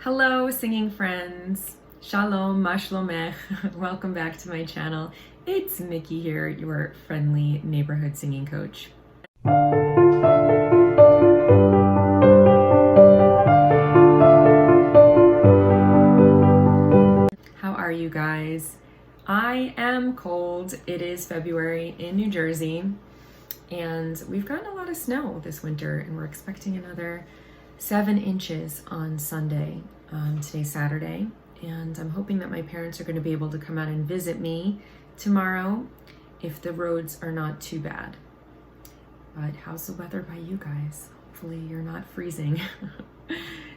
Hello, singing friends. Shalom, ma shlomech. Welcome back to my channel. It's Miki here, your friendly neighborhood singing coach. How are you guys? I am cold. It is February in New Jersey, and we've gotten a lot of snow this winter, and we're expecting another 7 inches on Sunday. Today's Saturday, and I'm hoping that my parents are going to be able to come out and visit me tomorrow if the roads are not too bad. But how's the weather by you guys? Hopefully you're not freezing.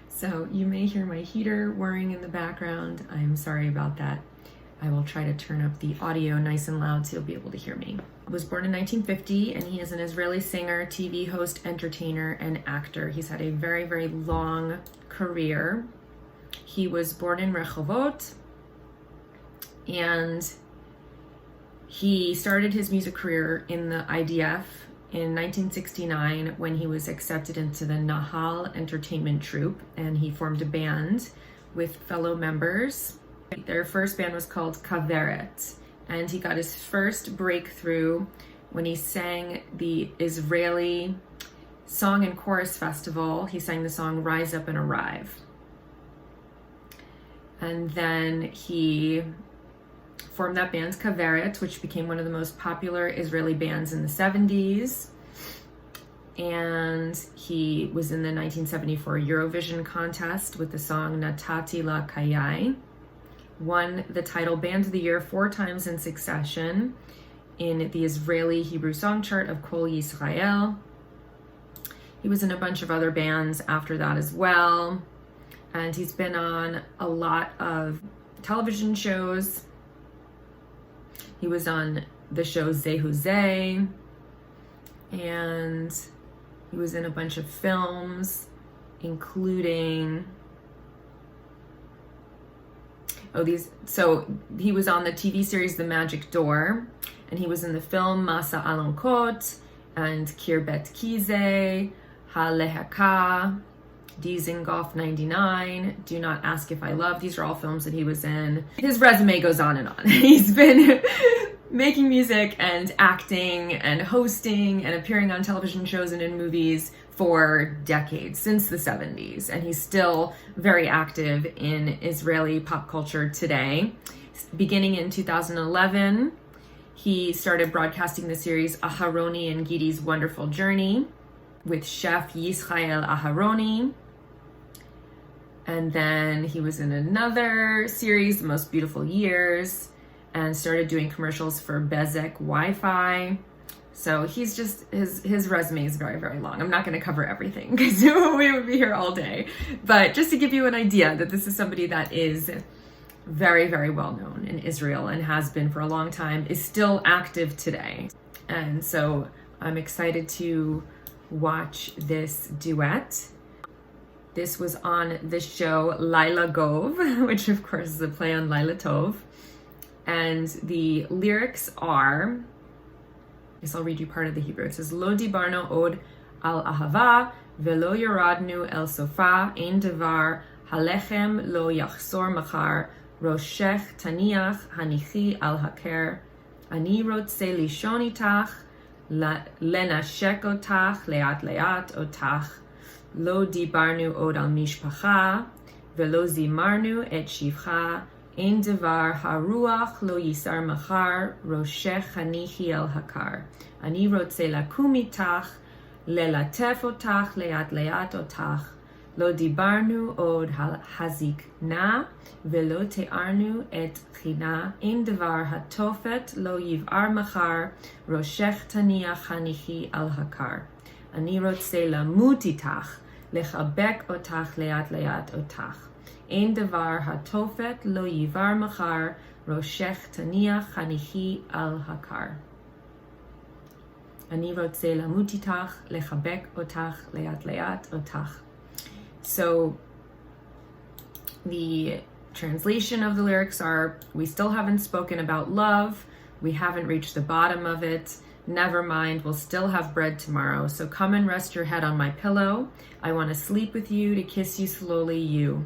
So you may hear my heater whirring in the background. I'm sorry about that. I will try to turn up the audio nice and loud so you'll be able to hear me. He was born in 1950, and he is an Israeli singer, TV host, entertainer, and actor. He's had a very, very long career. He was born in Rehovot, and he started his music career in the IDF in 1969 when he was accepted into the Nahal Entertainment Troupe, and he formed a band with fellow members. Their first band was called Kaveret, and he got his first breakthrough when he sang the Israeli Song and Chorus Festival. He sang the song Rise Up and Arrive. And then he formed that band Kaveret, which became one of the most popular Israeli bands in the 70s. And he was in the 1974 Eurovision contest with the song Natati La Kayai. Won the title Band of the Year 4 times in succession in the Israeli Hebrew song chart of Kol Yisrael. He was in a bunch of other bands after that as well. And he's been on a lot of television shows. He was on the show Zehu Zeh, and he was in a bunch of films, including so he was on the TV series The Magic Door, and he was in the film Masa Alankot and Kirbet Kize, Ha-Lehaka, Dizengoff 99, Do Not Ask If I Love. These are all films that he was in. His resume goes on and on. He's been making music and acting and hosting and appearing on television shows and in movies for decades, since the 70s, and he's still very active in Israeli pop culture today. Beginning in 2011, he started broadcasting the series Aharoni and Gidi's Wonderful Journey with chef Yisrael Aharoni. And then he was in another series, The Most Beautiful Years, and started doing commercials for Bezek Wi-Fi. So he's just, his resume is very, very long. I'm not going to cover everything because we would be here all day. But just to give you an idea that this is somebody that is very, very well known in Israel and has been for a long time, is still active today. And so I'm excited to watch this duet. This was on the show Laila Gov, which of course is a play on Laila Tov. And the lyrics are, I guess I'll read you part of the Hebrew. It says, Lo Dibarnu Od Al Ahava, Velo Yoradnu El Sofa, Ein Devar, Halechem Lo Yachsor Machar, Roshech Taniach Hanichi Al Haker, Ani Rotze Lishon Itach, Lenashek Otach, Leat Leat Otach, Lo Dibarnu Od Al Mishpacha, Velo Zimarnu Et Shivcha, Ein Devar Haruach Lo Yisar Machar, Roshech Hanichi El Hakar. Ani Rotze Lakum Itach, Lelatef Otach, Leat Leat Otach. Lo Dibarnu Od Hazikna, Velo Te'arnu Et China. Ein Devar Hatofet Lo Yiv'ar Machar, Roshech Taniach Hanichi El Hakar. Ani Rotze Lamut Itach, Lechabek Otach, Leat Leat Otach. Ein Devar Hatofet Lo Yivar Machar, Roshech Taniach Hanichi Al Hakar. Ani Rotze Lamut Itach, Lechabek Otach, Leat Leat Otach. So the translation of the lyrics are, we still haven't spoken about love, we haven't reached the bottom of it, Never mind, we'll still have bread tomorrow. So come and rest your head on my pillow. I want to sleep with you, to kiss you slowly, you.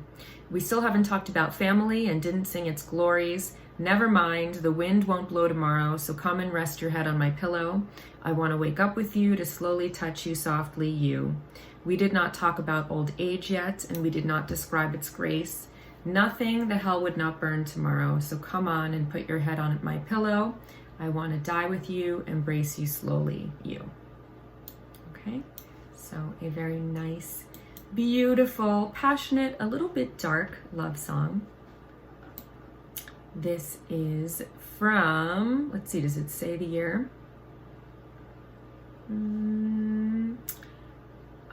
We still haven't talked about family and didn't sing its glories. Never mind, the wind won't blow tomorrow, so come and rest your head on my pillow. I want to wake up with you, to slowly touch you softly, you. We did not talk about old age yet, and we did not describe its grace. Nothing the hell would not burn tomorrow, so come on and put your head on my pillow. I want to die with you, embrace you slowly, you. Okay, so a very nice, beautiful, passionate, a little bit dark love song. This is from, let's see, does it say the year?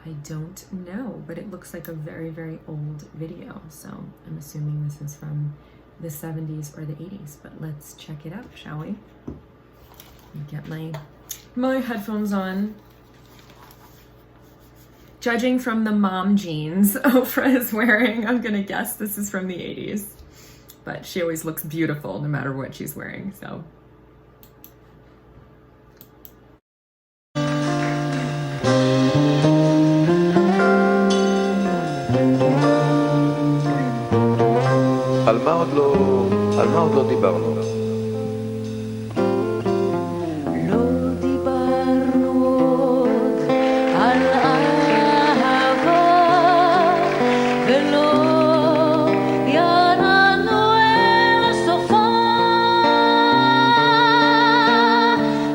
I don't know, but it looks like a very, very old video. So I'm assuming this is from the 70s or the 80s, but let's check it out, shall we? Get my headphones on. Judging from the mom jeans Ofra is wearing, I'm gonna guess this is from the 80s. But she always looks beautiful no matter what she's wearing, so. על מה עוד לא דיברנו? לא דיברנו עוד על אהבה ולא ירדנו אל סופה.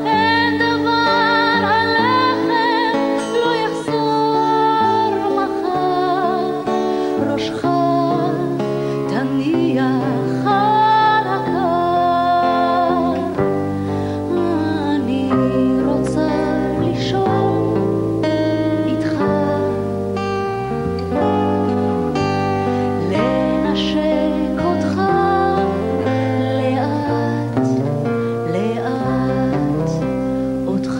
אין דבר הלחם לא יחזור מחר. ראשך תניח על הקר. אני רוצה לישון איתך, לנשק אותך לאט לאט אותך.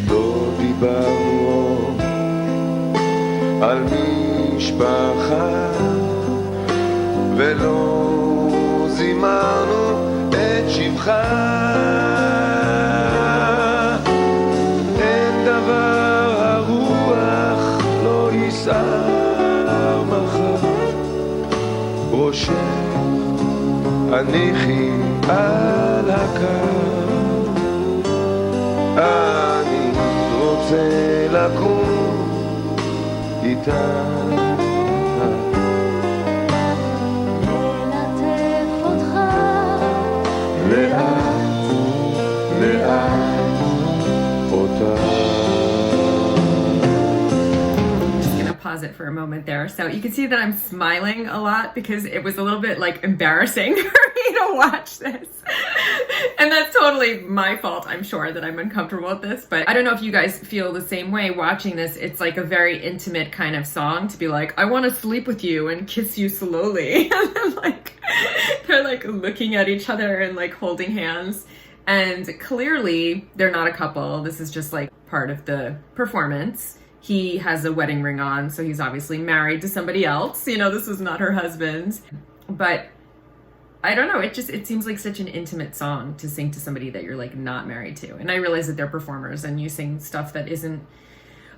לא דיברנו על משפחה ולא זימרנו את שבחה. אין דבר הרוח לא יישא מחר. ראשך הניחי על הקר. אני רוצה לקום איתה, ללטף אותך לאט לאט אותה. Just gonna pause it for a moment there. So you can see that I'm smiling a lot because it was a little bit like embarrassing for me to watch this. And that's totally my fault, I'm sure, that I'm uncomfortable with this. But I don't know if you guys feel the same way watching this. It's like a very intimate kind of song to be like, I want to sleep with you and kiss you slowly. And then like, they're like looking at each other and like holding hands. And clearly they're not a couple. This is just like part of the performance. He has a wedding ring on, so he's obviously married to somebody else. You know, this is not her husband. But I don't know, it seems like such an intimate song to sing to somebody that you're like not married to. And I realize that they're performers and you sing stuff that isn't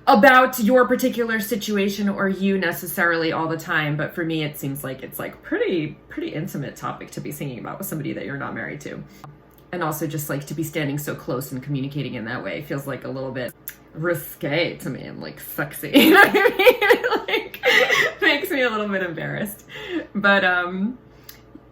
about your particular situation or you necessarily all the time. But for me, it seems like it's like pretty intimate topic to be singing about with somebody that you're not married to. And also just like to be standing so close and communicating in that way feels like a little bit risque to me and like sexy. You know what I mean? Like makes me a little bit embarrassed. But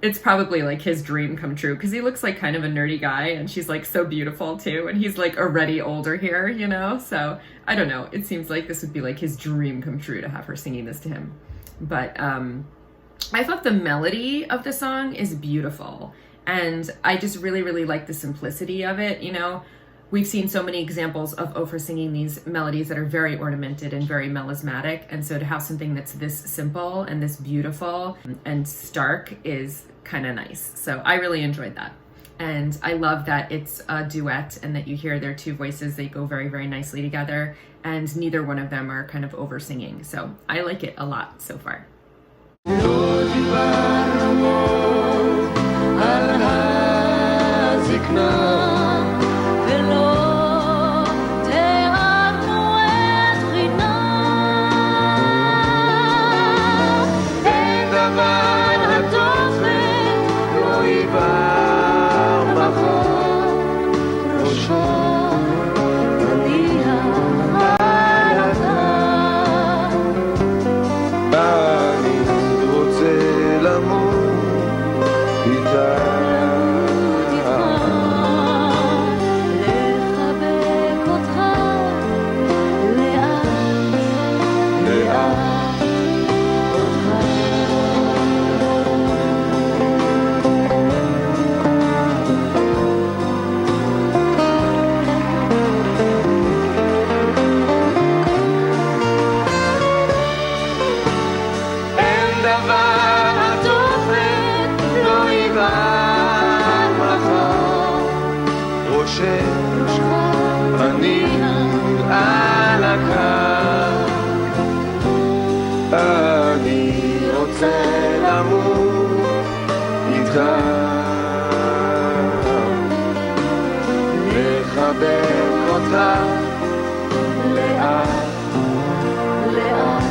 it's probably like his dream come true because he looks like kind of a nerdy guy and she's like so beautiful too, and he's like already older here, you know? So I don't know, it seems like this would be like his dream come true to have her singing this to him. But I thought the melody of the song is beautiful, and I just really like the simplicity of it. You know, we've seen so many examples of Ofra singing these melodies that are very ornamented and very melismatic, and so to have something that's this simple and this beautiful and stark is kind of nice. So I really enjoyed that. And I love that it's a duet and that you hear their two voices. They go very nicely together, and neither one of them are kind of over singing. So I like it a lot so far. לא דיברנו על תכנע ולא תיעלמו את רינה. אין דבר התופת לא יבער מחר ראשו תניח על הקר. אני רוצה למות איתך לחבק אותך לאט לאט אותך. אין דבר התופת לא יבער מחר ראשך אני על הקר. אני רוצה למות איתך לחבק אותך לאט לאט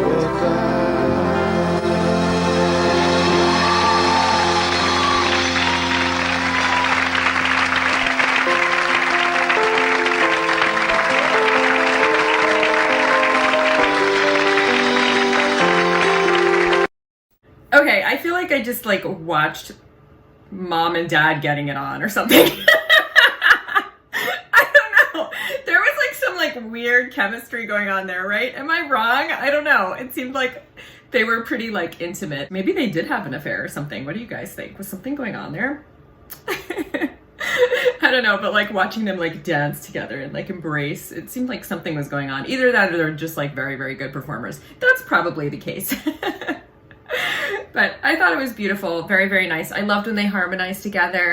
אותך. Okay, I feel like I just like watched mom and dad getting it on or something. I don't know. There was like some like weird chemistry going on there, right? Am I wrong? I don't know. It seemed like they were pretty like intimate. Maybe they did have an affair or something. What do you guys think? Was something going on there? I don't know, but like watching them like dance together and like embrace, it seemed like something was going on. Either that or they're just like very, very good performers. That's probably the case. But I thought it was beautiful. Very, very nice. I loved when they harmonized together.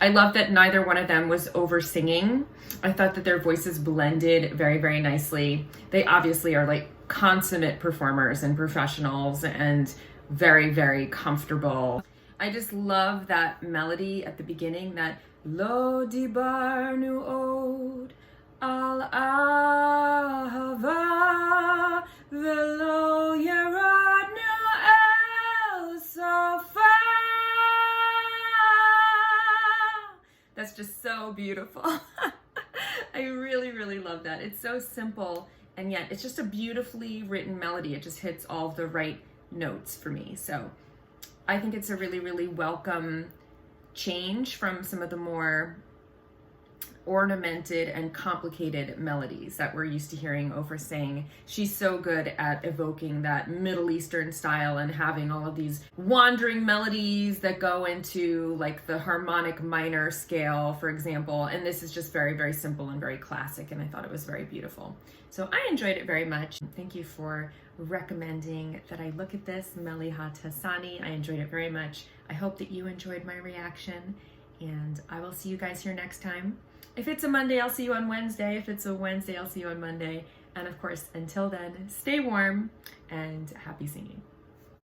I loved that neither one of them was over singing. I thought that their voices blended very, very nicely. They obviously are like consummate performers and professionals and very, very comfortable. I just love that melody at the beginning, that Lo Dibarnu Od Al Ahava Velo Yeradnu El Sofa. That's just so beautiful. I really, really love that. It's so simple, and yet it's just a beautifully written melody. It just hits all the right notes for me. So I think it's a really, really welcome change from some of the more ornamented and complicated melodies that we're used to hearing Ofra sing. She's so good at evoking that Middle Eastern style and having all of these wandering melodies that go into like the harmonic minor scale, for example. And this is just very, very simple and very classic, and I thought it was very beautiful. So I enjoyed it very much. Thank you for recommending that I look at this, Melihat Hassani. I enjoyed it very much. I hope that you enjoyed my reaction, and I will see you guys here next time. If it's a Monday, I'll see you on Wednesday. If it's a Wednesday, I'll see you on Monday. And of course, until then, stay warm and happy singing.